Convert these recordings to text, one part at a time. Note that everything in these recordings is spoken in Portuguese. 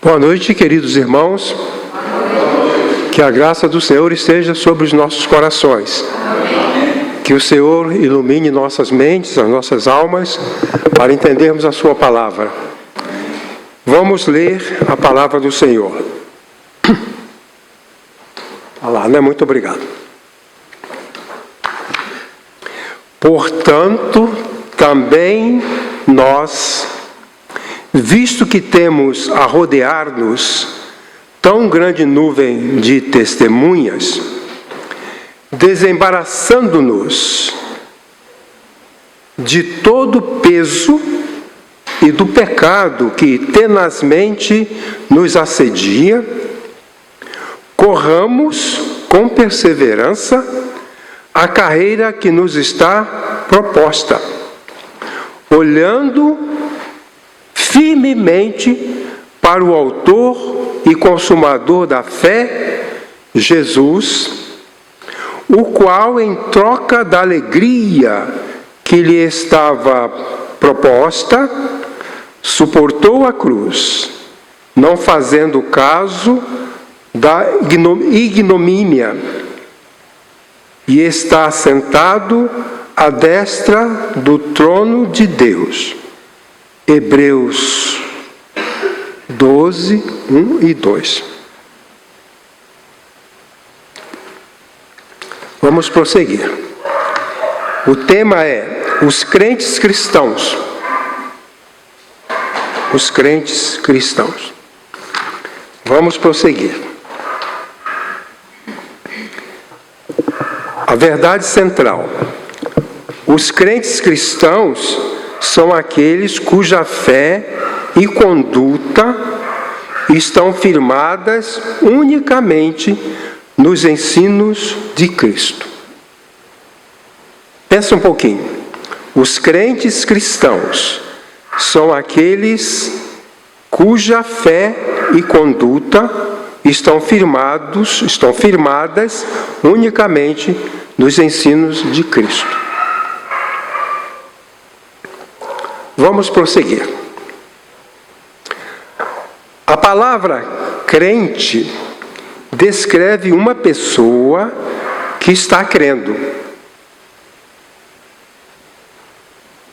Boa noite, queridos irmãos. Que a graça do Senhor esteja sobre os nossos corações. Que o Senhor ilumine nossas mentes, as nossas almas, para entendermos a sua palavra. Vamos ler a palavra do Senhor. Muito obrigado. Portanto, também nós, visto que temos a rodear-nos tão grande nuvem de testemunhas, desembaraçando-nos de todo peso e do pecado que tenazmente nos assedia, corramos com perseverança a carreira que nos está proposta, olhando firmemente para o autor e consumador da fé, Jesus, o qual, em troca da alegria que lhe estava proposta, suportou a cruz, não fazendo caso da ignomínia, e está sentado à destra do trono de Deus. Hebreus 12, 1 e 2. Vamos prosseguir. O tema é os crentes cristãos. Os crentes cristãos. Vamos prosseguir. A verdade central. Os crentes cristãos são aqueles cuja fé e conduta estão firmadas unicamente nos ensinos de Cristo. Pensa um pouquinho. Os crentes cristãos são aqueles cuja fé e conduta estão firmadas unicamente nos ensinos de Cristo. Vamos prosseguir. A palavra crente descreve uma pessoa que está crendo.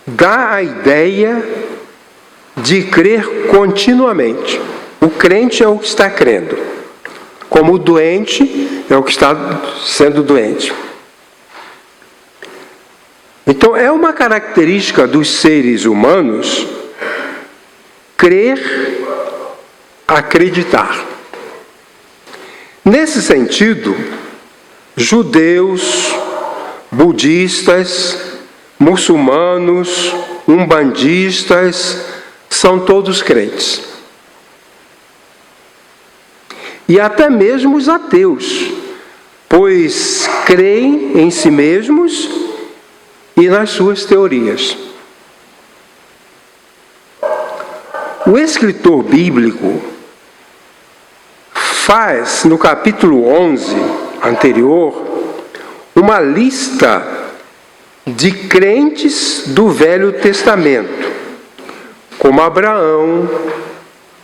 Dá a ideia de crer continuamente. O crente é o que está crendo. Como o doente é o que está sendo doente. Então, é uma característica dos seres humanos crer, acreditar. Nesse sentido, judeus, budistas, muçulmanos, umbandistas, são todos crentes. E até mesmo os ateus, pois creem em si mesmos e nas suas teorias. O escritor bíblico faz, no capítulo 11 anterior, uma lista de crentes do Velho Testamento, como Abraão,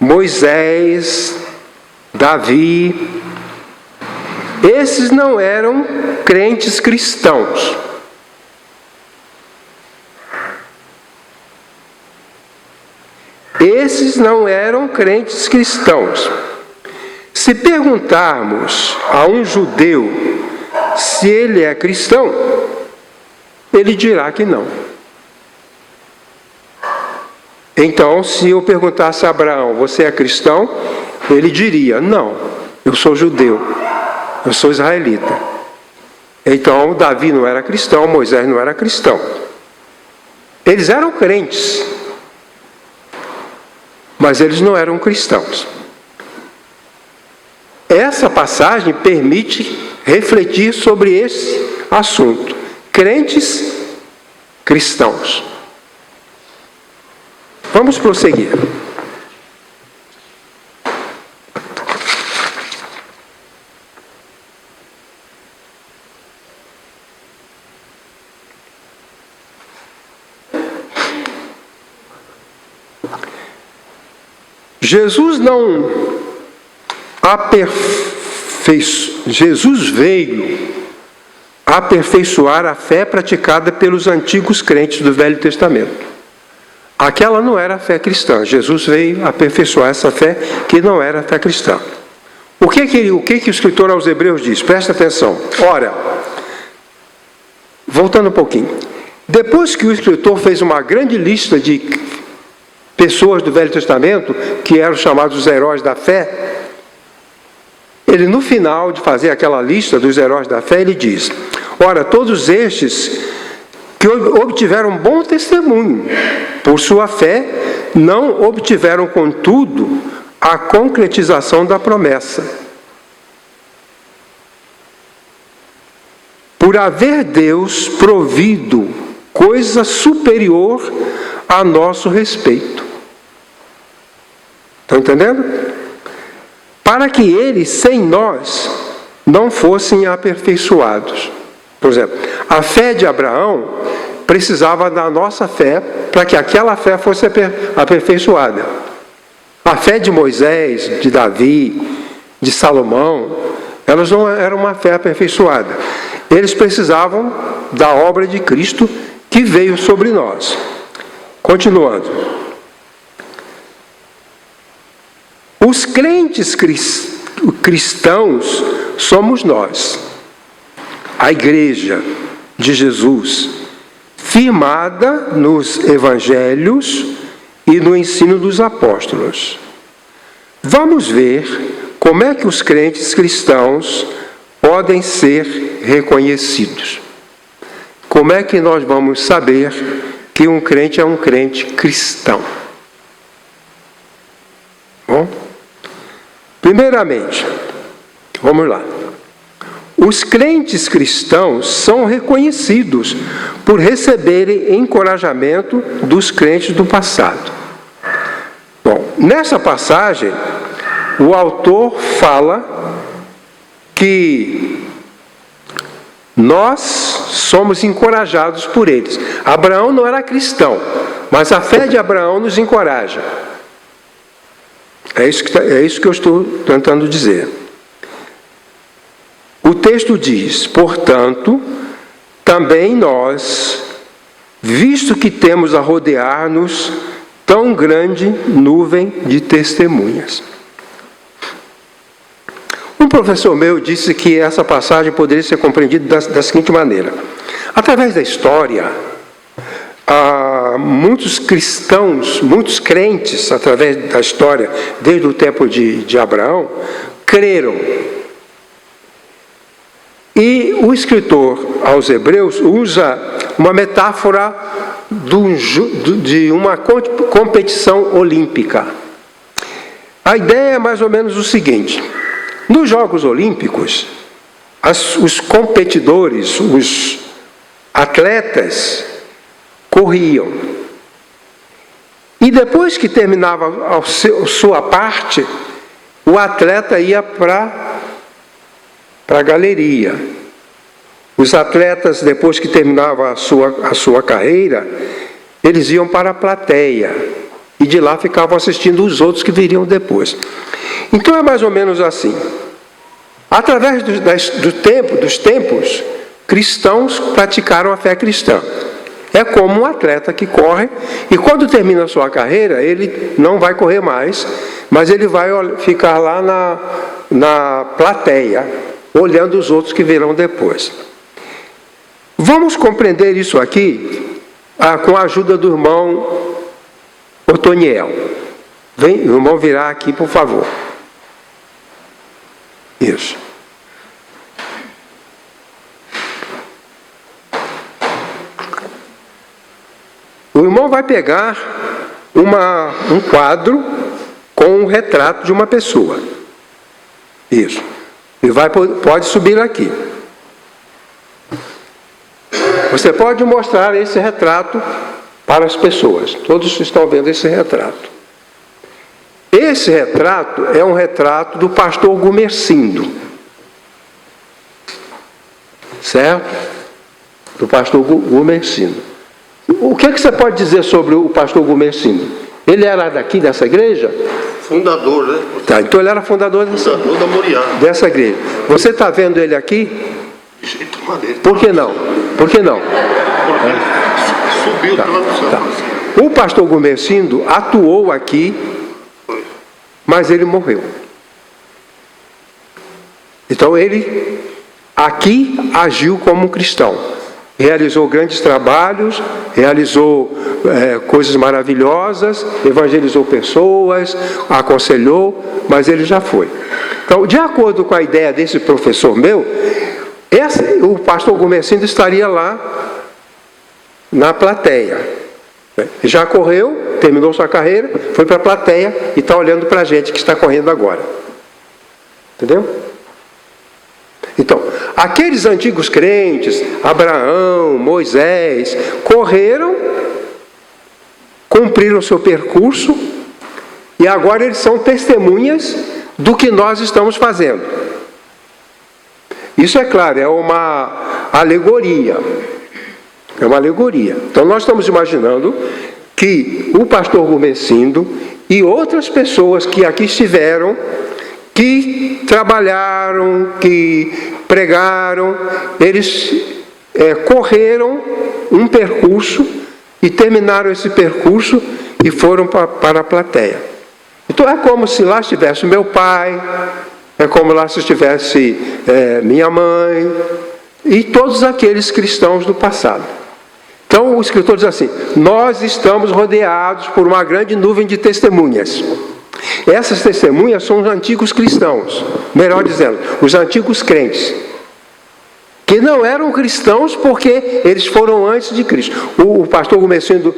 Moisés, Davi. Esses não eram crentes cristãos. Esses não eram crentes cristãos. Se perguntarmos a um judeu se ele é cristão, ele dirá que não. Então, se eu perguntasse a Abraão, você é cristão? Ele diria, não, eu sou judeu, eu sou israelita. Então, Davi não era cristão, Moisés não era cristão. Eles eram crentes, mas eles não eram cristãos. Essa passagem permite refletir sobre esse assunto. Crentes cristãos. Vamos prosseguir. Jesus veio aperfeiçoar a fé praticada pelos antigos crentes do Velho Testamento. Aquela não era a fé cristã. Jesus veio aperfeiçoar essa fé que não era a fé cristã. O que o escritor aos Hebreus diz? Presta atenção. Ora, voltando um pouquinho. Depois que o escritor fez uma grande lista de pessoas do Velho Testamento, que eram chamados os heróis da fé, ele, no final de fazer aquela lista dos heróis da fé, ele diz: ora, todos estes que obtiveram bom testemunho por sua fé, não obtiveram, contudo, a concretização da promessa. Por haver Deus provido coisa superior a nosso respeito. Estão entendendo? Para que eles, sem nós, não fossem aperfeiçoados. Por exemplo, a fé de Abraão precisava da nossa fé para que aquela fé fosse aperfeiçoada. A fé de Moisés, de Davi, de Salomão, elas não eram uma fé aperfeiçoada. Eles precisavam da obra de Cristo que veio sobre nós. Continuando. Os crentes cristãos somos nós, a igreja de Jesus, firmada nos evangelhos e no ensino dos apóstolos. Vamos ver como é que os crentes cristãos podem ser reconhecidos. Como é que nós vamos saber que um crente é um crente cristão? Bom? Primeiramente, vamos lá. Os crentes cristãos são reconhecidos por receberem encorajamento dos crentes do passado. Bom, nessa passagem, o autor fala que nós somos encorajados por eles. Abraão não era cristão, mas a fé de Abraão nos encoraja. É isso que eu estou tentando dizer. O texto diz: portanto, também nós, visto que temos a rodear-nos tão grande nuvem de testemunhas. Um professor meu disse que essa passagem poderia ser compreendida da seguinte maneira: através da história, muitos cristãos, muitos crentes, através da história, desde o tempo de Abraão, creram. E o escritor aos Hebreus usa uma metáfora de uma competição olímpica. A ideia é mais ou menos o seguinte: nos Jogos Olímpicos, os competidores, os atletas, corriam. E depois que terminava a sua parte, o atleta ia para a galeria. Os atletas, depois que terminava a sua carreira, eles iam para a plateia. E de lá ficavam assistindo os outros que viriam depois. Então é mais ou menos assim. Através dos tempos, cristãos praticaram a fé cristã. É como um atleta que corre, e quando termina a sua carreira, ele não vai correr mais, mas ele vai ficar lá na plateia, olhando os outros que virão depois. Vamos compreender isso aqui com a ajuda do irmão Otoniel. Vem, o irmão virar aqui, por favor. Isso. O irmão vai pegar um quadro com um retrato de uma pessoa. Isso. E pode subir aqui. Você pode mostrar esse retrato para as pessoas. Todos estão vendo esse retrato. Esse retrato é um retrato do pastor Gumercindo. Certo? Do pastor Gumercindo. O que você pode dizer sobre o pastor Gumercindo? Ele era daqui dessa igreja? fundador, né? Tá, então ele era fundador Fundador da Moriá. dessa igreja. Você está vendo ele aqui? De jeito maneiro. Por que não? Por que não? Porque ele subiu pela no céu. O pastor Gumercindo atuou aqui, mas ele morreu. Então ele aqui agiu como um cristão. Realizou grandes trabalhos, realizou coisas maravilhosas, evangelizou pessoas, aconselhou, mas ele já foi. Então, de acordo com a ideia desse professor meu, o pastor Gumercindo estaria lá na plateia. Já correu, terminou sua carreira, foi para a plateia e está olhando para a gente que está correndo agora. Entendeu? Então, aqueles antigos crentes, Abraão, Moisés, correram, cumpriram o seu percurso e agora eles são testemunhas do que nós estamos fazendo. Isso é claro, é uma alegoria. É uma alegoria. Então nós estamos imaginando que o pastor Gumercindo e outras pessoas que aqui estiveram, que trabalharam, que pregaram, eles correram um percurso e terminaram esse percurso e foram para a plateia. Então é como se lá estivesse o meu pai, é como lá se estivesse minha mãe e todos aqueles cristãos do passado. Então o escritor diz assim: nós estamos rodeados por uma grande nuvem de testemunhas. Essas testemunhas são os antigos cristãos, melhor dizendo, os antigos crentes, que não eram cristãos porque eles foram antes de Cristo. O pastor Gumercindo,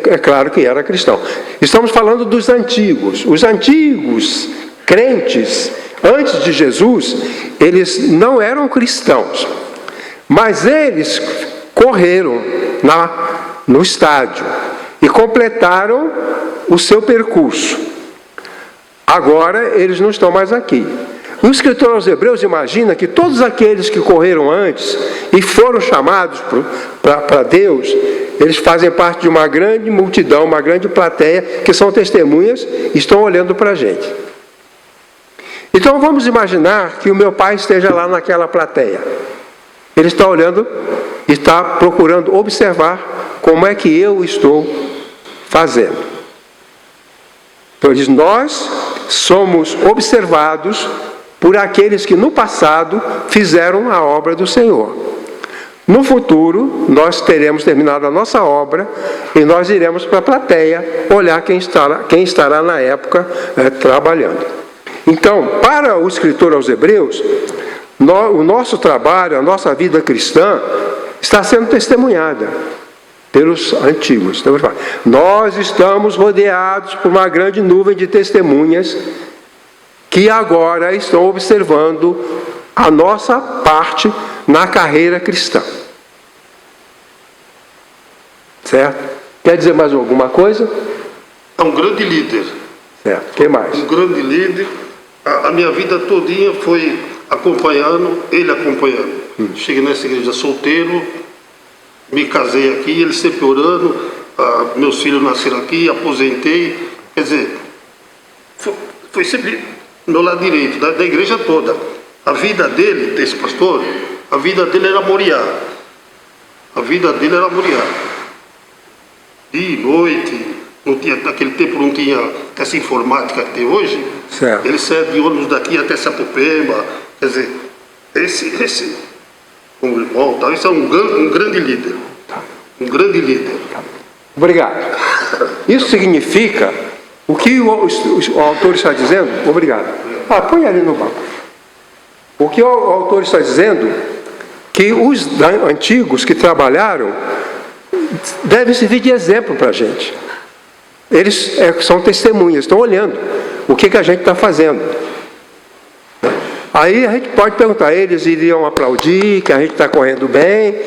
é claro que era cristão. Estamos falando dos antigos. Os antigos crentes, antes de Jesus, eles não eram cristãos, mas eles correram no estádio e completaram o seu percurso. Agora eles não estão mais aqui. O escritor aos Hebreus imagina que todos aqueles que correram antes e foram chamados para Deus, eles fazem parte de uma grande multidão, uma grande plateia, que são testemunhas e estão olhando para a gente. Então vamos imaginar que o meu pai esteja lá naquela plateia. Ele está olhando e está procurando observar como é que eu estou fazendo. Então ele diz: nós somos observados por aqueles que no passado fizeram a obra do Senhor. No futuro, nós teremos terminado a nossa obra e nós iremos para a plateia olhar quem estará na época trabalhando. Então, para o escritor aos Hebreus, o nosso trabalho, a nossa vida cristã está sendo testemunhada pelos antigos. Então, nós estamos rodeados por uma grande nuvem de testemunhas que agora estão observando a nossa parte na carreira cristã. Certo? Quer dizer mais alguma coisa? É um grande líder. Certo. O que mais? Um grande líder. A minha vida todinha foi acompanhando, ele acompanhando. Cheguei nessa igreja solteiro, me casei aqui, ele sempre orando, meus filhos nasceram aqui, aposentei. Quer dizer, foi sempre do meu lado direito, da igreja toda. A vida dele, desse pastor, a vida dele era Moriá. A vida dele era Moriá. Dia e noite, naquele tempo não tinha essa informática que tem hoje. Certo. Ele saia de ônibus daqui até Sapopemba. Quer dizer, esse como irmão, tá? Esse é um grande líder. Um grande líder. Obrigado. Isso significa o que o autor está dizendo? Obrigado. Põe ali no banco. O que o autor está dizendo? Que os antigos que trabalharam devem servir de exemplo para a gente. Eles são testemunhas, estão olhando o que a gente está fazendo. Aí a gente pode perguntar: eles iriam aplaudir que a gente está correndo bem,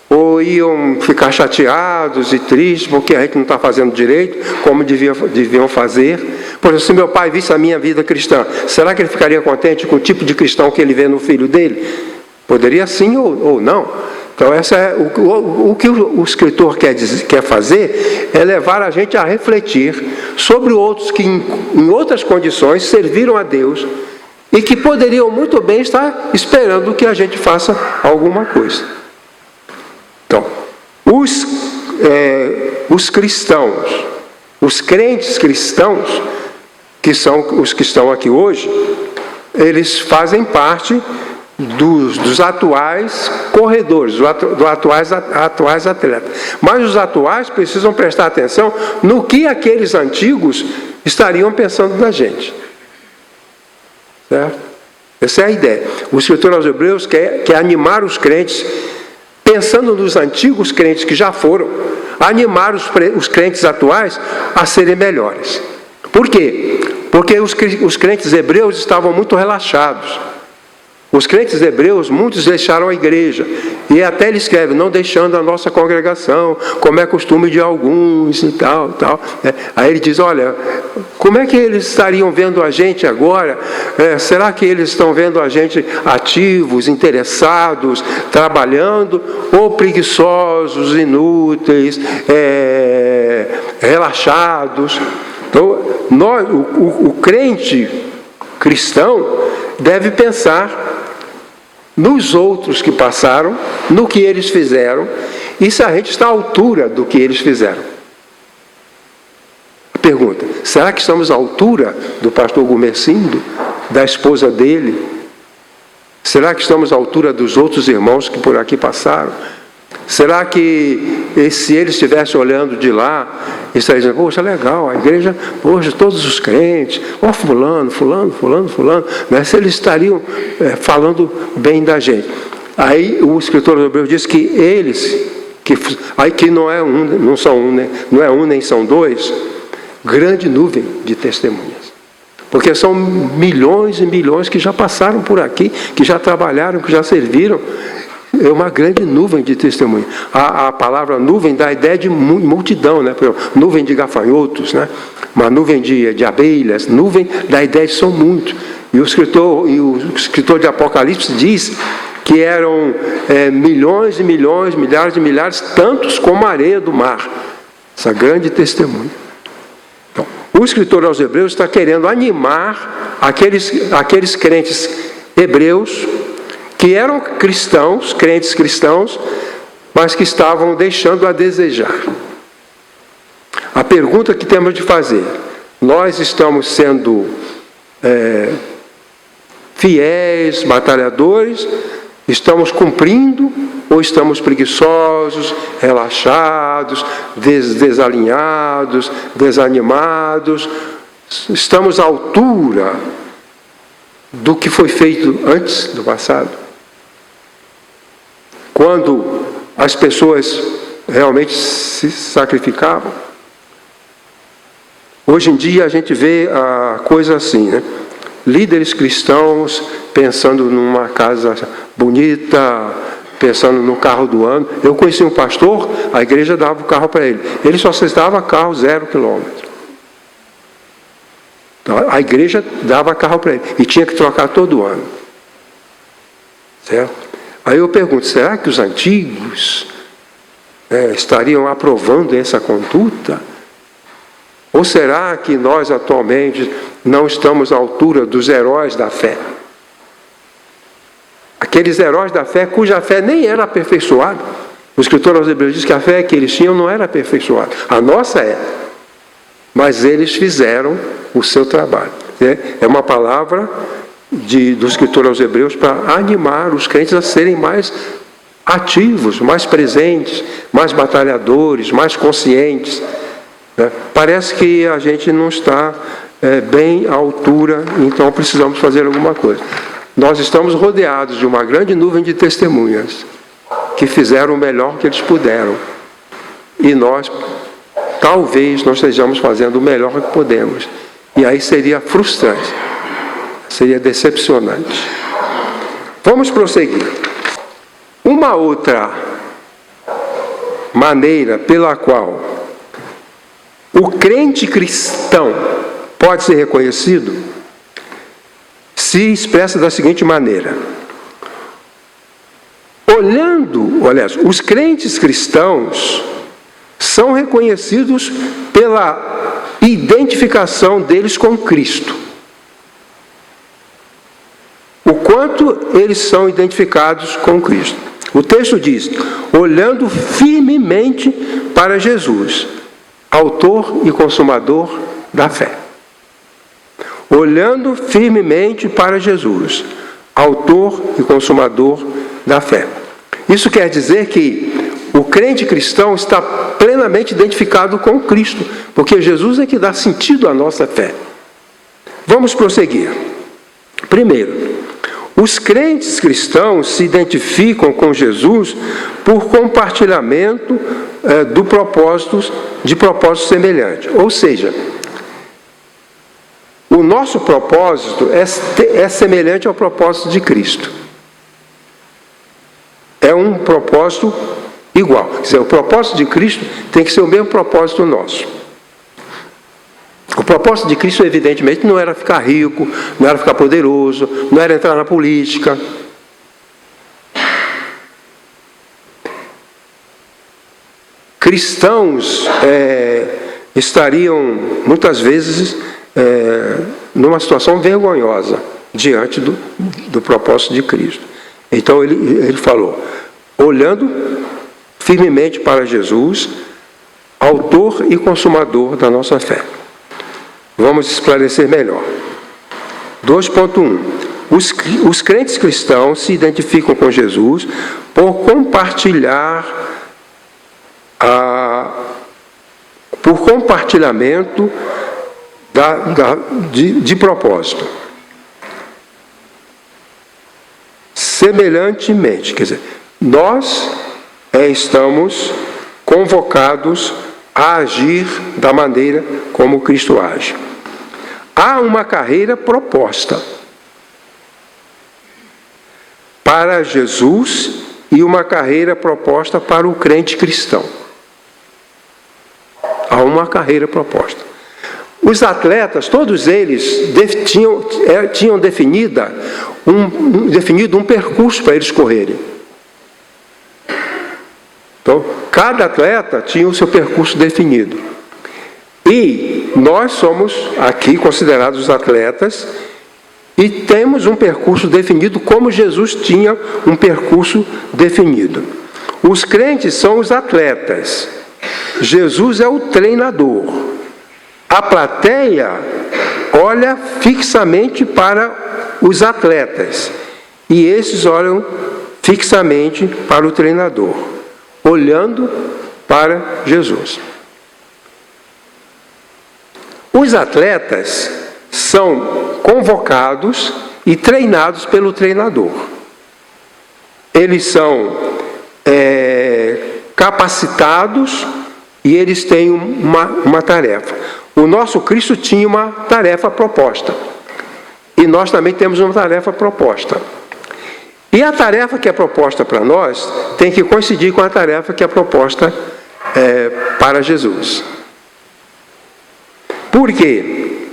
ou iam ficar chateados e tristes porque a gente não está fazendo direito como deviam fazer? Por exemplo, se meu pai visse a minha vida cristã, será que ele ficaria contente com o tipo de cristão que ele vê no filho dele? Poderia sim ou não. Então essa é o que o escritor quer fazer, é levar a gente a refletir sobre outros que em outras condições serviram a Deus e que poderiam muito bem estar esperando que a gente faça alguma coisa. Então, os cristãos, os crentes cristãos, que são os que estão aqui hoje, eles fazem parte dos atuais corredores, dos atuais atletas. Mas os atuais precisam prestar atenção no que aqueles antigos estariam pensando da gente. Certo? Essa é a ideia. O escritor aos Hebreus quer animar os crentes, pensando nos antigos crentes que já foram, animar os crentes atuais a serem melhores. Por quê? Porque os crentes hebreus estavam muito relaxados. Os crentes hebreus, muitos deixaram a igreja. E até ele escreve, não deixando a nossa congregação, como é costume de alguns e tal. Aí ele diz, olha, como é que eles estariam vendo a gente agora? Será que eles estão vendo a gente ativos, interessados, trabalhando, ou preguiçosos, inúteis, relaxados? Então, o crente cristão deve pensar nos outros que passaram, no que eles fizeram, e se a gente está à altura do que eles fizeram. A pergunta, será que estamos à altura do pastor Gumercindo, da esposa dele? Será que estamos à altura dos outros irmãos que por aqui passaram? Será que se ele estivesse olhando de lá, estaria dizendo, poxa, legal, a igreja, poxa, todos os crentes, ó, fulano, né? Se eles estariam falando bem da gente. Aí o escritor do Hebreus diz que eles, que não é um nem são dois, grande nuvem de testemunhas. Porque são milhões e milhões que já passaram por aqui, que já trabalharam, que já serviram. É uma grande nuvem de testemunho. A palavra nuvem dá a ideia de multidão, né? Nuvem de gafanhotos, né? Uma nuvem de abelhas, nuvem dá a ideia de são muitos. E o escritor de Apocalipse diz que eram milhões e milhões, milhares e milhares, tantos como a areia do mar. Essa grande testemunha. Então, o escritor aos Hebreus está querendo animar aqueles crentes hebreus que eram cristãos, crentes cristãos, mas que estavam deixando a desejar. A pergunta que temos de fazer, nós estamos sendo fiéis, batalhadores, estamos cumprindo ou estamos preguiçosos, relaxados, desalinhados, desanimados? Estamos à altura do que foi feito antes do passado? Quando as pessoas realmente se sacrificavam. Hoje em dia a gente vê a coisa assim, né? Líderes cristãos pensando numa casa bonita, pensando no carro do ano. Eu conheci um pastor, a igreja dava o carro para ele. Ele só aceitava carro 0 quilômetro. Então, a igreja dava carro para ele. E tinha que trocar todo ano. Certo? Aí eu pergunto, será que os antigos estariam aprovando essa conduta? Ou será que nós atualmente não estamos à altura dos heróis da fé? Aqueles heróis da fé cuja fé nem era aperfeiçoada. O escritor aos Hebreus diz que a fé que eles tinham não era aperfeiçoada. A nossa é. Mas eles fizeram o seu trabalho. É uma palavra do escritor aos Hebreus para animar os crentes a serem mais ativos, mais presentes, mais batalhadores, mais conscientes. Parece que a gente não está bem à altura, então precisamos fazer alguma coisa. Nós estamos rodeados de uma grande nuvem de testemunhas que fizeram o melhor que eles puderam. E nós, talvez, não estejamos fazendo o melhor que podemos. E aí seria frustrante, seria decepcionante. Vamos prosseguir. Uma outra maneira pela qual o crente cristão pode ser reconhecido se expressa da seguinte maneira. Os crentes cristãos são reconhecidos pela identificação deles com Cristo. O quanto eles são identificados com Cristo. O texto diz, olhando firmemente para Jesus, autor e consumador da fé. Olhando firmemente para Jesus, autor e consumador da fé. Isso quer dizer que o crente cristão está plenamente identificado com Cristo, porque Jesus é que dá sentido à nossa fé. Vamos prosseguir. Primeiro, os crentes cristãos se identificam com Jesus por compartilhamento de propósitos semelhantes. Ou seja, o nosso propósito é semelhante ao propósito de Cristo. É um propósito igual. Quer dizer, o propósito de Cristo tem que ser o mesmo propósito nosso. O propósito de Cristo, evidentemente, não era ficar rico, não era ficar poderoso, não era entrar na política. Cristãos estariam, muitas vezes, numa situação vergonhosa diante do propósito de Cristo. Então, ele falou, olhando firmemente para Jesus, autor e consumador da nossa fé. Vamos esclarecer melhor. 2.1. Os crentes cristãos se identificam com Jesus por compartilhamento de propósito. Semelhantemente, quer dizer, nós estamos convocados a agir da maneira como Cristo age. Há uma carreira proposta para Jesus e uma carreira proposta para o crente cristão. Há uma carreira proposta. Os atletas, todos eles tinham definido um percurso para eles correrem. Então, cada atleta tinha o seu percurso definido. E nós somos aqui considerados atletas e temos um percurso definido como Jesus tinha um percurso definido. Os crentes são os atletas. Jesus é o treinador. A plateia olha fixamente para os atletas e esses olham fixamente para o treinador, olhando para Jesus. Os atletas são convocados e treinados pelo treinador. Eles são capacitados e eles têm uma tarefa. O nosso Cristo tinha uma tarefa proposta. E nós também temos uma tarefa proposta. E a tarefa que é proposta para nós tem que coincidir com a tarefa que é proposta para Jesus. Por quê?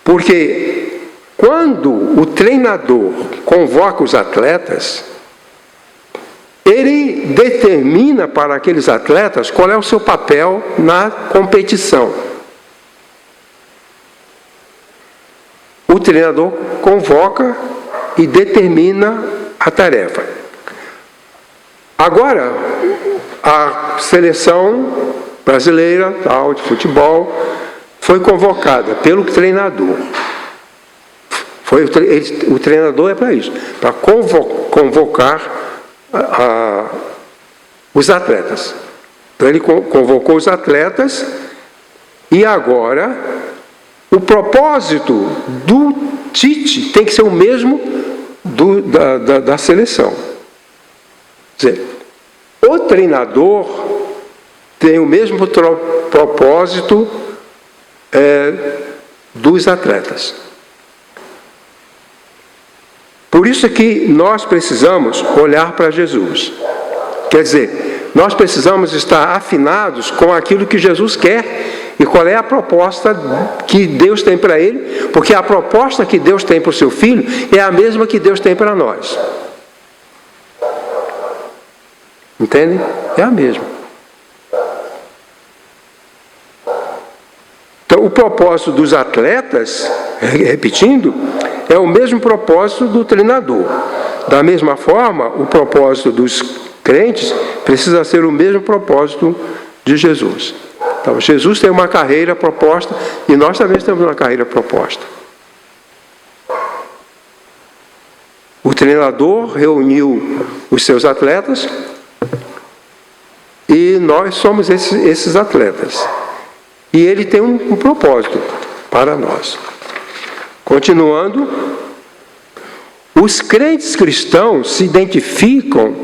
Porque quando o treinador convoca os atletas, ele determina para aqueles atletas qual é o seu papel na competição. O treinador convoca e determina a tarefa. Agora, a seleção brasileira de futebol foi convocada pelo treinador. O treinador é para isso, para convocar os atletas. Então ele convocou os atletas e agora o propósito do Tite tem que ser o mesmo da seleção. Quer dizer, o treinador tem o mesmo propósito dos atletas. Por isso que nós precisamos olhar para Jesus. Quer dizer, nós precisamos estar afinados com aquilo que Jesus quer e qual é a proposta que Deus tem para ele, porque a proposta que Deus tem para o seu filho é a mesma que Deus tem para nós. Entendem? É a mesma. Então, o propósito dos atletas, repetindo, é o mesmo propósito do treinador. Da mesma forma, o propósito dos crentes precisa ser o mesmo propósito de Jesus. Então, Jesus tem uma carreira proposta e nós também temos uma carreira proposta. O treinador reuniu os seus atletas e nós somos esses atletas. E ele tem um propósito para nós. Continuando, os crentes cristãos se identificam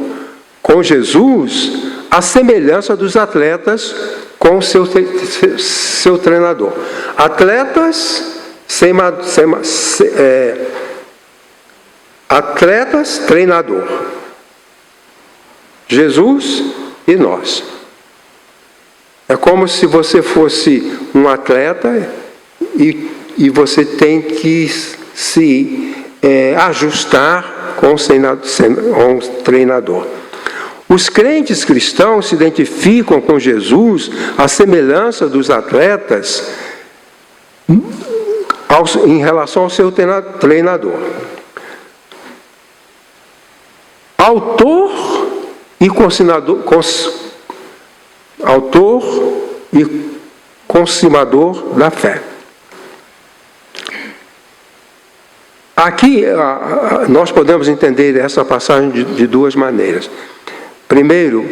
com Jesus à semelhança dos atletas com o seu treinador. Atletas, atletas, treinador. Jesus e nós. É como se você fosse um atleta e você tem que se ajustar com o treinador. Os crentes cristãos se identificam com Jesus à semelhança dos atletas em relação ao seu treinador. Autor e consumador da fé. Aqui nós podemos entender essa passagem de duas maneiras. Primeiro,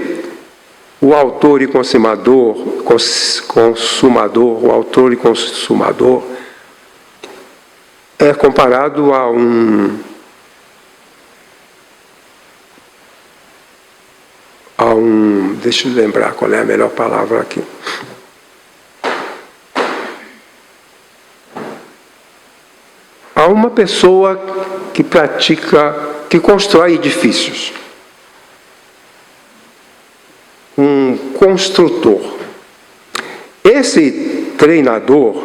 o autor e consumador, o autor e consumador é comparado a deixa eu lembrar qual é a melhor palavra aqui. Há uma pessoa que constrói edifícios. Um construtor. Esse treinador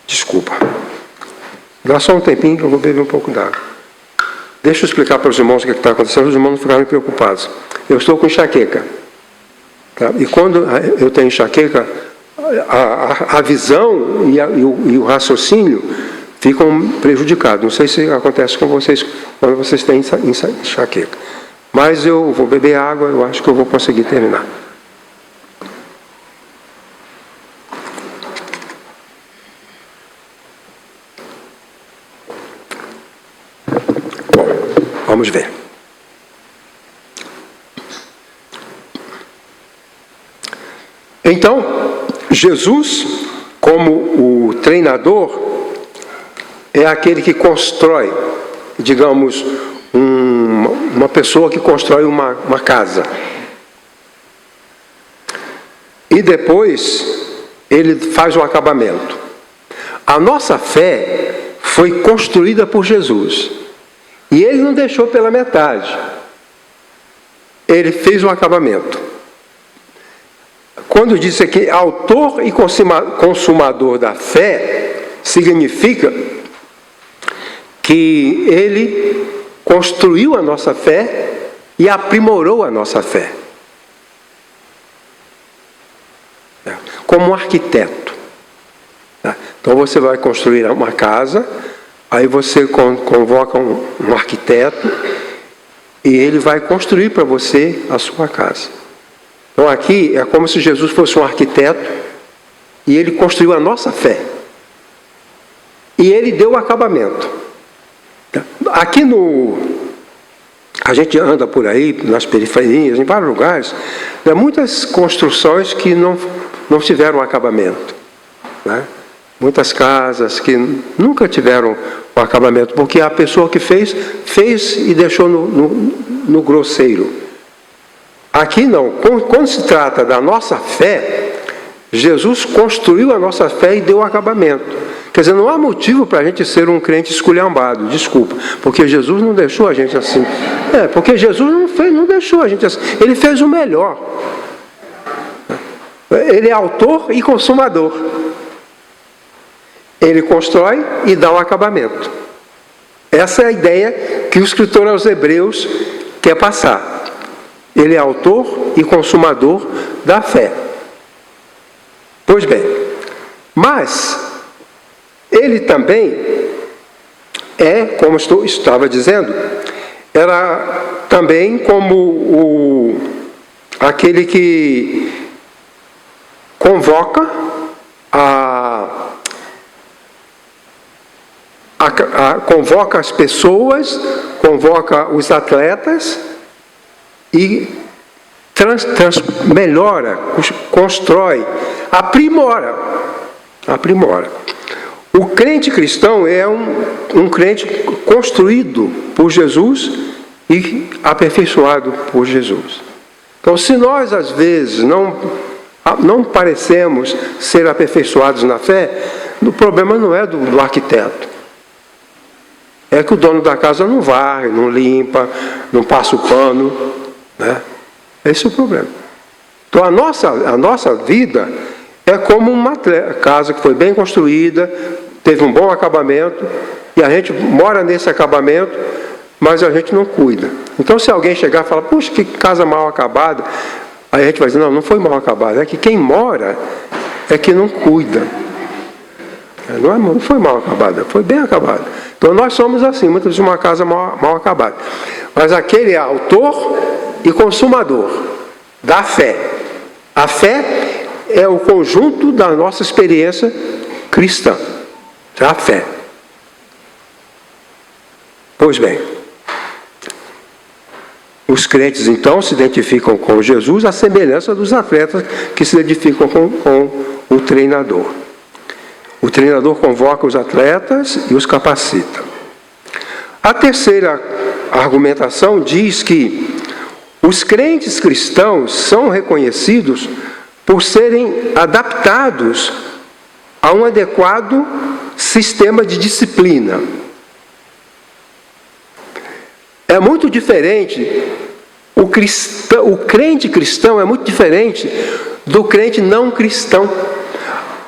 desculpa. Dá só um tempinho que eu vou beber um pouco d'água. Deixa eu explicar para os irmãos o que está acontecendo, os irmãos não ficarem preocupados. Eu estou com enxaqueca. Tá? E quando eu tenho enxaqueca, a visão e o raciocínio ficam prejudicados. Não sei se acontece com vocês quando vocês têm enxaqueca. Mas eu vou beber água, eu acho que eu vou conseguir terminar. Bom, vamos ver. Então, Jesus, como o treinador, é aquele que constrói, digamos, uma pessoa que constrói uma casa. E depois ele faz o acabamento. A nossa fé foi construída por Jesus. E ele não deixou pela metade. Ele fez um acabamento. Quando disse aqui autor e consumador da fé, significa que ele construiu a nossa fé e aprimorou a nossa fé. Como um arquiteto. Então você vai construir uma casa, aí você convoca um arquiteto e ele vai construir para você a sua casa. Então aqui é como se Jesus fosse um arquiteto e ele construiu a nossa fé. E ele deu o acabamento. Aqui a gente anda por aí, nas periferias, em vários lugares, há muitas construções que não tiveram acabamento. Né? Muitas casas que nunca tiveram o acabamento, porque a pessoa que fez e deixou no grosseiro. Aqui não, quando se trata da nossa fé, Jesus construiu a nossa fé e deu o acabamento. Quer dizer, não há motivo para a gente ser um crente esculhambado, desculpa, porque Jesus não deixou a gente assim. Porque Jesus não deixou a gente assim, ele fez o melhor. Ele é autor e consumador. Ele constrói e dá um acabamento. Essa é a ideia que o escritor aos Hebreus quer passar. Ele é autor e consumador da fé. Pois bem, mas ele também é, como estava dizendo, era também como aquele que convoca convoca as pessoas, convoca os atletas e melhora, constrói, aprimora. O crente cristão é um crente construído por Jesus e aperfeiçoado por Jesus. Então, se nós às vezes não parecemos ser aperfeiçoados na fé, o problema não é do arquiteto. É que o dono da casa não varre, não limpa, não passa o pano, né? Esse é o problema. Então a nossa vida é como uma casa que foi bem construída, teve um bom acabamento, e a gente mora nesse acabamento, mas a gente não cuida. Então se alguém chegar e falar, puxa, que casa mal acabada, aí a gente vai dizer, não foi mal acabada, é que quem mora é que não cuida. Não foi mal acabada, foi bem acabada. Então nós somos assim, muitas vezes uma casa mal acabada. Mas aquele é autor e consumador da fé. A fé é o conjunto da nossa experiência cristã. A fé. Pois bem, os crentes então se identificam com Jesus à semelhança dos atletas que se identificam com o treinador. O treinador convoca os atletas e os capacita. A terceira argumentação diz que os crentes cristãos são reconhecidos por serem adaptados a um adequado sistema de disciplina. É muito diferente, o crente cristão é muito diferente do crente não cristão.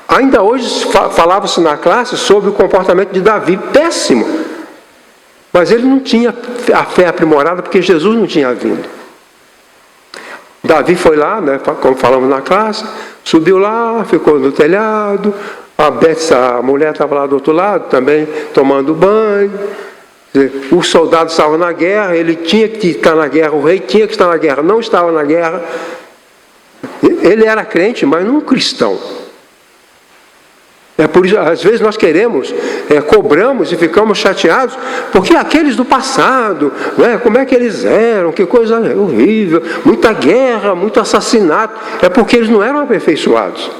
Ainda hoje falava-se na classe sobre o comportamento de Davi, péssimo. Mas ele não tinha a fé aprimorada porque Jesus não tinha vindo. Davi foi lá, né, como falamos na classe, subiu lá, ficou no telhado, a mulher estava lá do outro lado também tomando banho. Os soldados estavam na guerra, ele tinha que estar na guerra, o rei tinha que estar na guerra, não estava na guerra. Ele era crente, mas não cristão. É por isso, às vezes nós cobramos e ficamos chateados, porque aqueles do passado, né, como é que eles eram, que coisa horrível, muita guerra, muito assassinato, é porque eles não eram aperfeiçoados.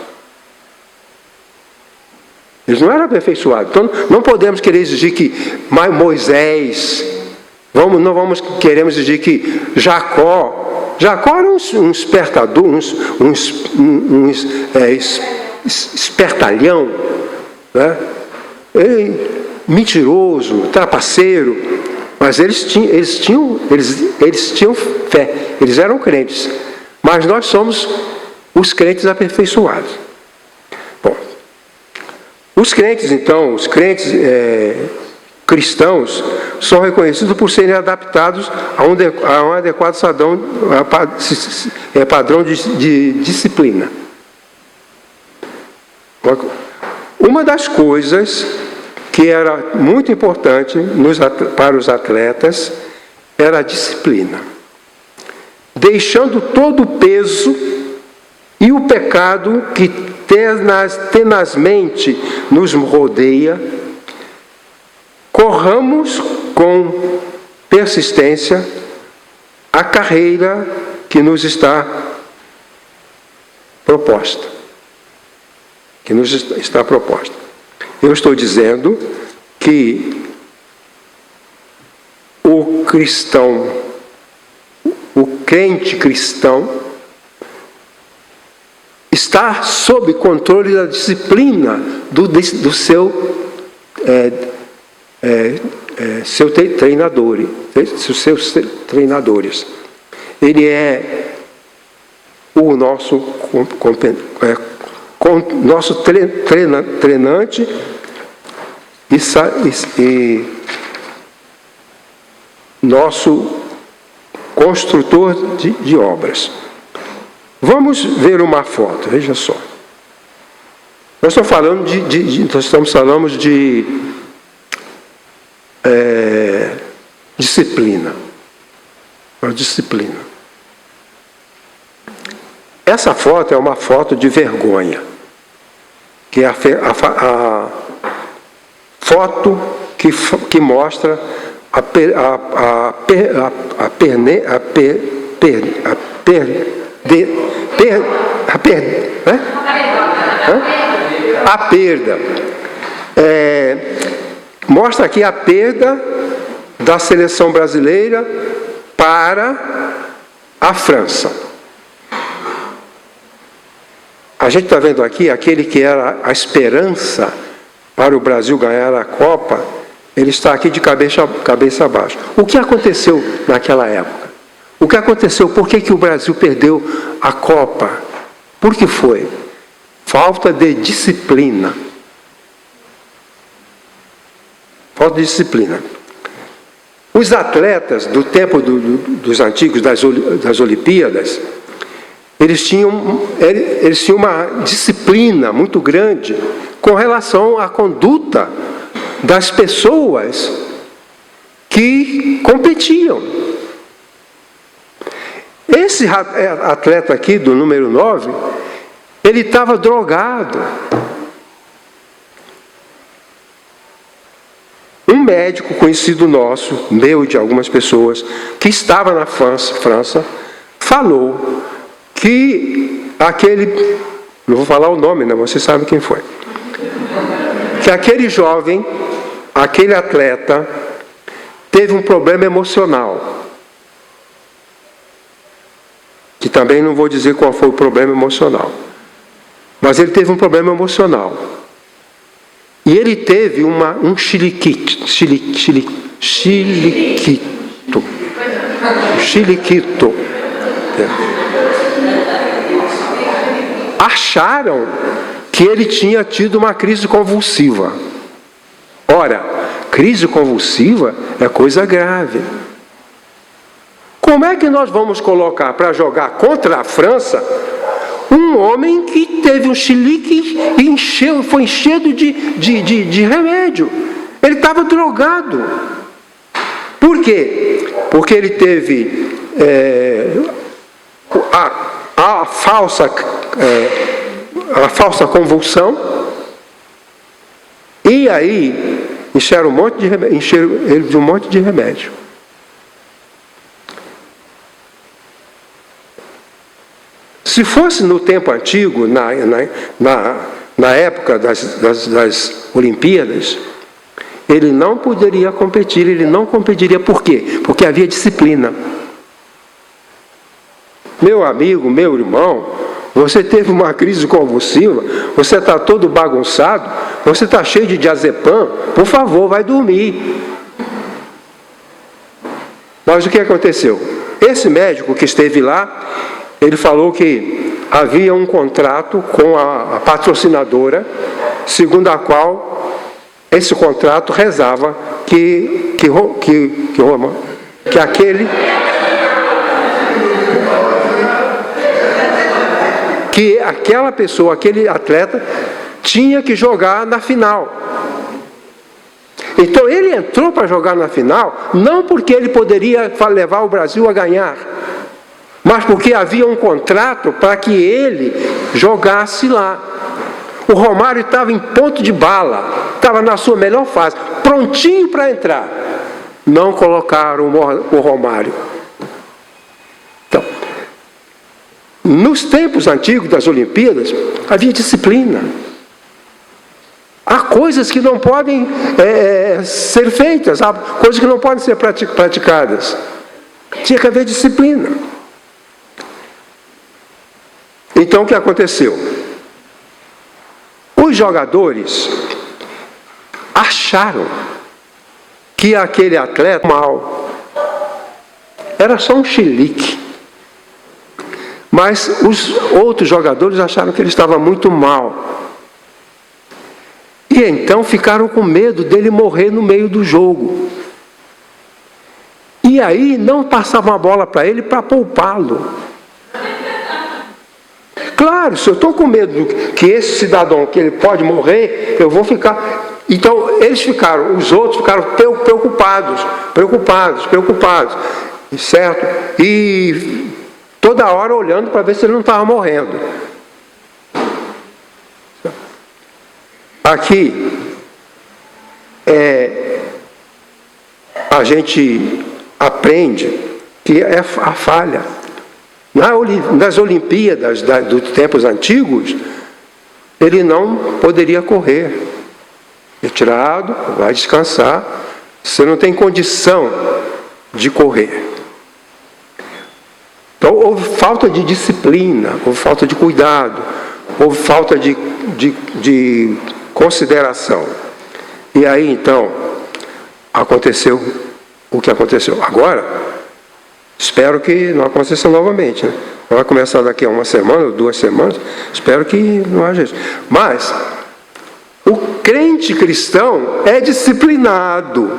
Eles não eram aperfeiçoados. Então não podemos querer exigir que Moisés, não queremos exigir que Jacó era um espertador, espertalhão, né? Mentiroso, trapaceiro, mas eles tinham fé, eles eram crentes, mas nós somos os crentes aperfeiçoados. Bom, os crentes cristãos são reconhecidos por serem adaptados a um adequado padrão de disciplina. Uma das coisas que era muito importante para os atletas era a disciplina. Deixando todo o peso e o pecado que tenazmente nos rodeia, corramos com persistência a carreira que nos está proposta. Eu estou dizendo que o crente cristão, está sob controle da disciplina do seu treinador, dos seus treinadores. Ele é o nosso treinante e nosso construtor de obras. Vamos ver uma foto, veja só. Nós estamos falando de disciplina. Uma disciplina. Essa foto é uma foto de vergonha, que é a foto que mostra a perda. Mostra aqui a perda da seleção brasileira para a França. A gente está vendo aqui aquele que era a esperança para o Brasil ganhar a Copa, ele está aqui de cabeça abaixo. O que aconteceu naquela época? O que aconteceu? Por que o Brasil perdeu a Copa? Por que foi? Falta de disciplina. Falta de disciplina. Os atletas do tempo dos antigos, das Olimpíadas, eles tinham uma disciplina muito grande com relação à conduta das pessoas que competiam. Esse atleta aqui, do número 9, ele estava drogado. Um médico conhecido nosso, meu e de algumas pessoas, que estava na França, falou que aquele, não vou falar o nome, né? Você sabe quem foi. Que aquele jovem, aquele atleta, teve um problema emocional. Que também não vou dizer qual foi o problema emocional. Mas ele teve um problema emocional. E ele teve um chiliquito. Acharam que ele tinha tido uma crise convulsiva. Ora, crise convulsiva é coisa grave. Como é que nós vamos colocar para jogar contra a França um homem que teve um chilique e foi enchido de remédio? Ele estava drogado. Por quê? Porque ele teve a falsa convulsão, e aí encheram ele de um monte de remédio. Se fosse no tempo antigo, na época das Olimpíadas, ele não poderia competir, ele não competiria. Por quê? Porque havia disciplina. Meu amigo, meu irmão, você teve uma crise convulsiva, você está todo bagunçado, você está cheio de diazepam, por favor, vai dormir. Mas o que aconteceu? Esse médico que esteve lá, ele falou que havia um contrato com a patrocinadora, segundo a qual esse contrato rezava que aquela pessoa, aquele atleta, tinha que jogar na final. Então ele entrou para jogar na final, não porque ele poderia levar o Brasil a ganhar, mas porque havia um contrato para que ele jogasse lá. O Romário estava em ponto de bala, estava na sua melhor fase, prontinho para entrar. Não colocaram o Romário. Então, nos tempos antigos das Olimpíadas, havia disciplina. Há coisas que não podem ser feitas, há coisas que não podem ser praticadas. Tinha que haver disciplina. Então, o que aconteceu? Os jogadores acharam que aquele atleta mal era só um chilique. Mas os outros jogadores acharam que ele estava muito mal. E então ficaram com medo dele morrer no meio do jogo. E aí não passava uma bola para ele para poupá-lo. Claro, se eu estou com medo que esse cidadão, que ele pode morrer, eu vou ficar... Então, os outros ficaram preocupados, certo? E toda hora olhando para ver se ele não estava morrendo. Aqui, a gente aprende que é a falha. Nas Olimpíadas dos tempos antigos, ele não poderia correr. Retirado, vai descansar. Você não tem condição de correr. Então, houve falta de disciplina, houve falta de cuidado, houve falta de consideração. E aí, então, aconteceu o que aconteceu. Agora, espero que não aconteça novamente, né? Vai começar daqui a 1 semana ou 2 semanas, espero que não haja isso. Mas o crente cristão é disciplinado.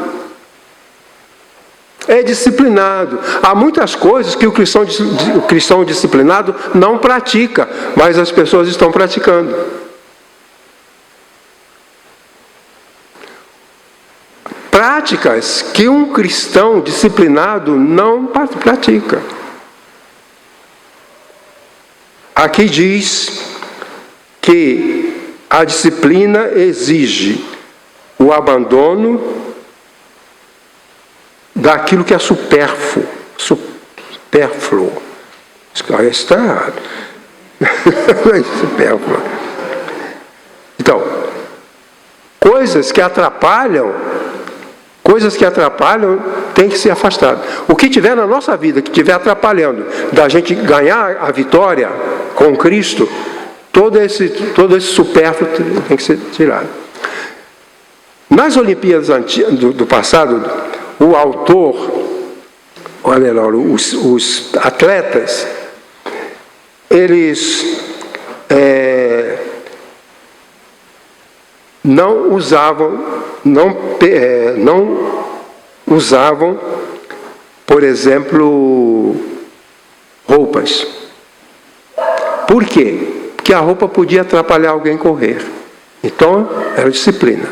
É disciplinado. Há muitas coisas que o cristão disciplinado não pratica, mas as pessoas estão praticando. Práticas que um cristão disciplinado não pratica. Aqui diz que a disciplina exige o abandono daquilo que é supérfluo. Isso está errado. Supérfluo. Então, coisas que atrapalham tem que ser afastado. O que tiver na nossa vida, que estiver atrapalhando da gente ganhar a vitória com Cristo, todo esse supérfluo tem que ser tirado. Nas Olimpíadas do passado, o autor, ou melhor, os atletas, eles não usavam, por exemplo, roupas. Por quê? Porque a roupa podia atrapalhar alguém correr. Então, era disciplina.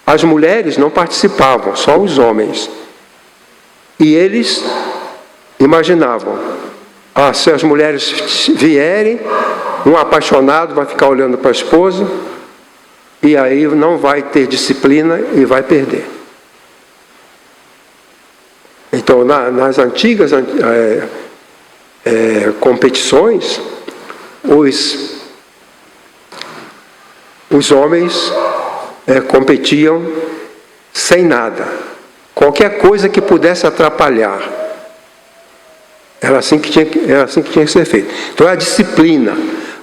As mulheres não participavam, só os homens. E eles imaginavam, se as mulheres vierem, um apaixonado vai ficar olhando para a esposa, e aí não vai ter disciplina e vai perder. Então, nas antigas competições, os homens competiam sem nada. Qualquer coisa que pudesse atrapalhar. Era assim que tinha que ser feito. Então, é a disciplina.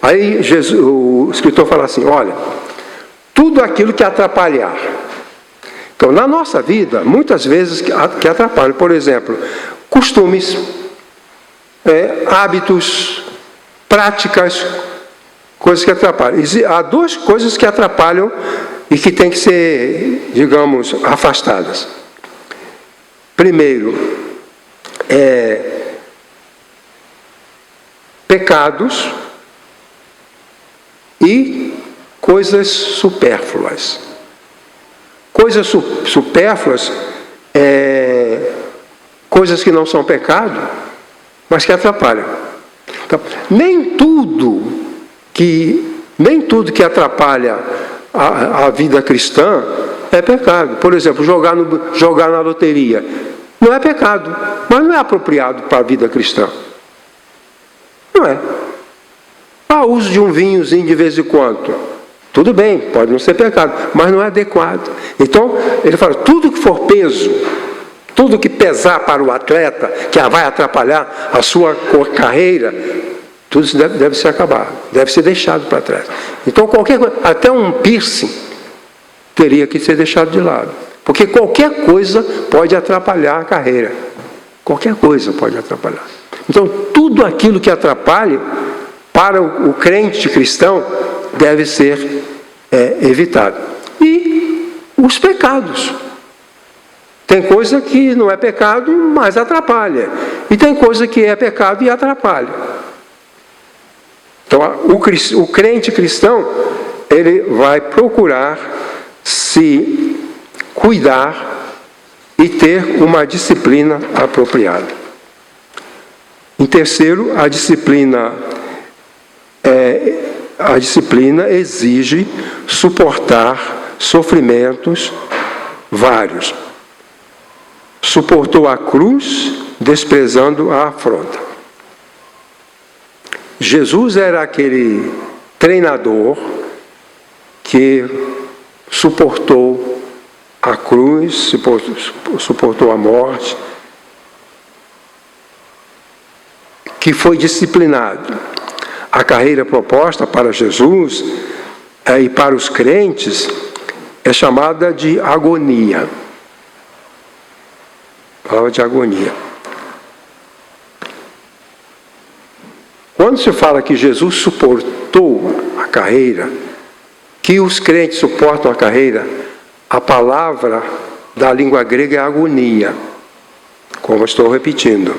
Aí o escritor fala assim, olha, tudo aquilo que atrapalhar. Então, na nossa vida, muitas vezes que atrapalham. Por exemplo, costumes, hábitos, práticas, coisas que atrapalham. Há 2 coisas que atrapalham e que têm que ser, digamos, afastadas. Primeiro, pecados e coisas supérfluas. Coisas supérfluas, coisas que não são pecado, mas que atrapalham. Então, nem tudo que atrapalha a vida cristã é pecado. Por exemplo, jogar na loteria não é pecado, mas não é apropriado para a vida cristã. Não é. O uso de um vinhozinho de vez em quando, tudo bem, pode não ser pecado, mas não é adequado. Então, ele fala, tudo que for peso, tudo que pesar para o atleta, que vai atrapalhar a sua carreira, tudo isso deve ser acabado, deve ser deixado para trás. Então, qualquer coisa, até um piercing, teria que ser deixado de lado. Porque qualquer coisa pode atrapalhar a carreira. Qualquer coisa pode atrapalhar. Então, tudo aquilo que atrapalhe, para o crente cristão, deve ser evitado. E os pecados. Tem coisa que não é pecado, mas atrapalha. E tem coisa que é pecado e atrapalha. Então, o crente cristão, ele vai procurar se cuidar e ter uma disciplina apropriada. Em terceiro, a disciplina exige suportar sofrimentos vários. Suportou a cruz, desprezando a afronta. Jesus era aquele treinador que suportou a cruz, suportou a morte, que foi disciplinado. A carreira proposta para Jesus e para os crentes é chamada de agonia. A palavra de agonia. Quando se fala que Jesus suportou a carreira, que os crentes suportam a carreira, a palavra da língua grega é agonia, como estou repetindo.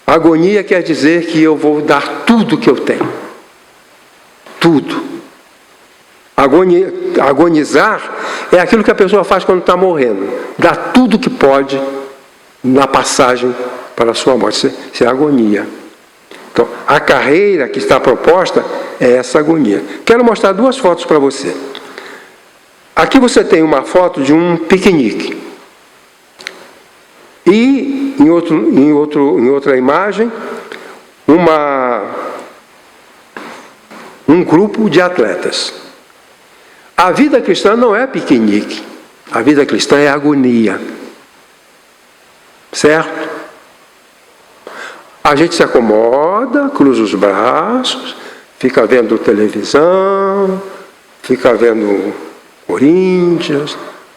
Agonia quer dizer que eu vou dar tudo que eu tenho. Tudo. Agonizar é aquilo que a pessoa faz quando está morrendo. Dá tudo que pode na passagem para a sua morte. Isso é agonia. Então, a carreira que está proposta é essa agonia. Quero mostrar duas fotos para você. Aqui você tem uma foto de um piquenique. E em outra imagem, um grupo de atletas. A vida cristã não é piquenique. A vida cristã é agonia. Certo? A gente se acomoda, cruza os braços, fica vendo televisão, fica vendo Corinthians,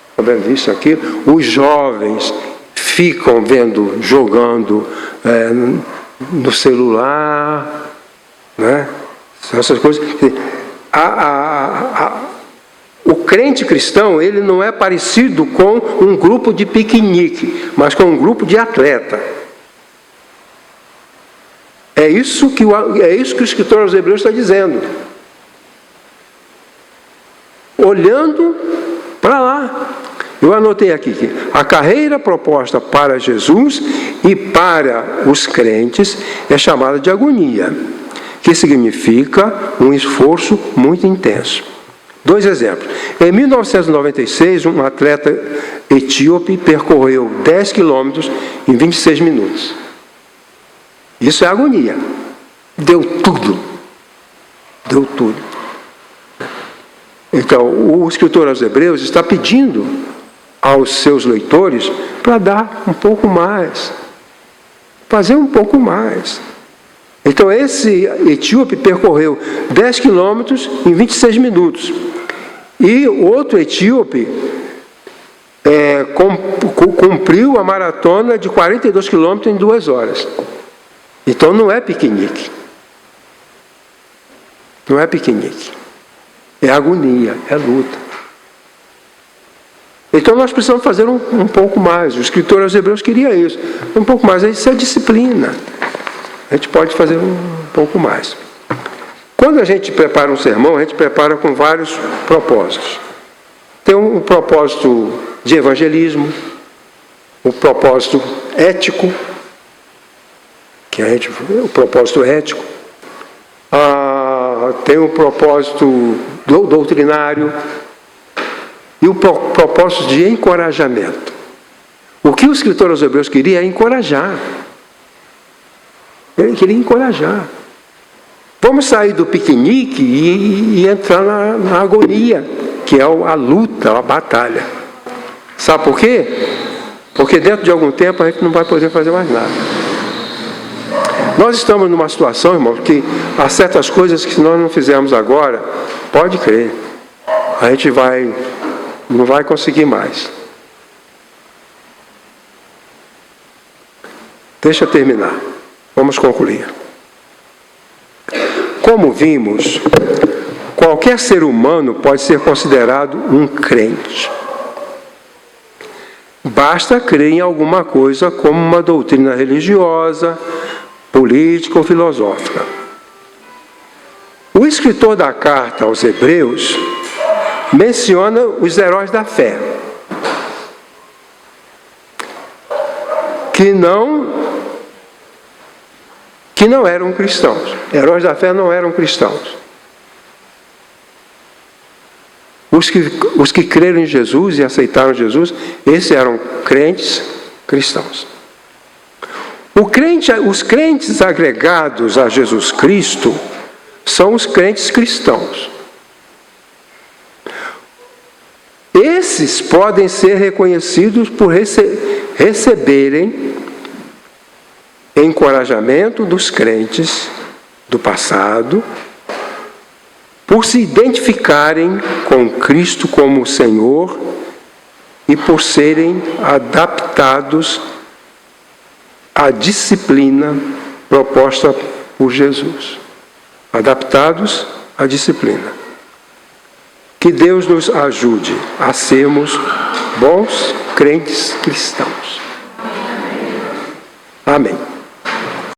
fica vendo isso, aquilo. Os jovens ficam vendo, jogando no celular, né? Essas coisas. O crente cristão, ele não é parecido com um grupo de piquenique, mas com um grupo de atleta. É isso que o escritor aos Hebreus está dizendo. Olhando para lá. Eu anotei aqui que a carreira proposta para Jesus e para os crentes é chamada de agonia, que significa um esforço muito intenso. Dois exemplos. Em 1996, um atleta etíope percorreu 10 quilômetros em 26 minutos. Isso é agonia. Deu tudo. Deu tudo. Então, o escritor aos Hebreus está pedindo aos seus leitores para dar um pouco mais. Fazer um pouco mais. Então, esse etíope percorreu 10 quilômetros em 26 minutos. E outro etíope cumpriu a maratona de 42 quilômetros em 2 horas. Então, não é piquenique. Não é piquenique. É agonia, é luta. Então, nós precisamos fazer um pouco mais. O escritor aos Hebreus queria isso. Um pouco mais. Isso é disciplina. A gente pode fazer um pouco mais. Quando a gente prepara um sermão, a gente prepara com vários propósitos. Tem um propósito de evangelismo, um propósito ético, o propósito ético. Tem um propósito doutrinário e o propósito de encorajamento. O que o escritor aos Hebreus queria é encorajar. Ele queria encorajar. Vamos sair do piquenique e entrar na agonia, que é a luta, a batalha. Sabe por quê? Porque dentro de algum tempo a gente não vai poder fazer mais nada. Nós estamos numa situação, irmão, que há certas coisas que se nós não fizermos agora, pode crer, a gente não vai conseguir mais. Deixa eu terminar. Vamos concluir. Como vimos, qualquer ser humano pode ser considerado um crente. Basta crer em alguma coisa como uma doutrina religiosa, política ou filosófica. O escritor da carta aos Hebreus menciona os heróis da fé, que não eram cristãos. Heróis da fé não eram cristãos. Os que creram em Jesus e aceitaram Jesus, esses eram crentes cristãos. Os crentes agregados a Jesus Cristo são os crentes cristãos. Esses podem ser reconhecidos por receberem encorajamento dos crentes do passado, por se identificarem com Cristo como Senhor e por serem adaptados à disciplina proposta por Jesus. Adaptados à disciplina. Que Deus nos ajude a sermos bons crentes cristãos. Amém.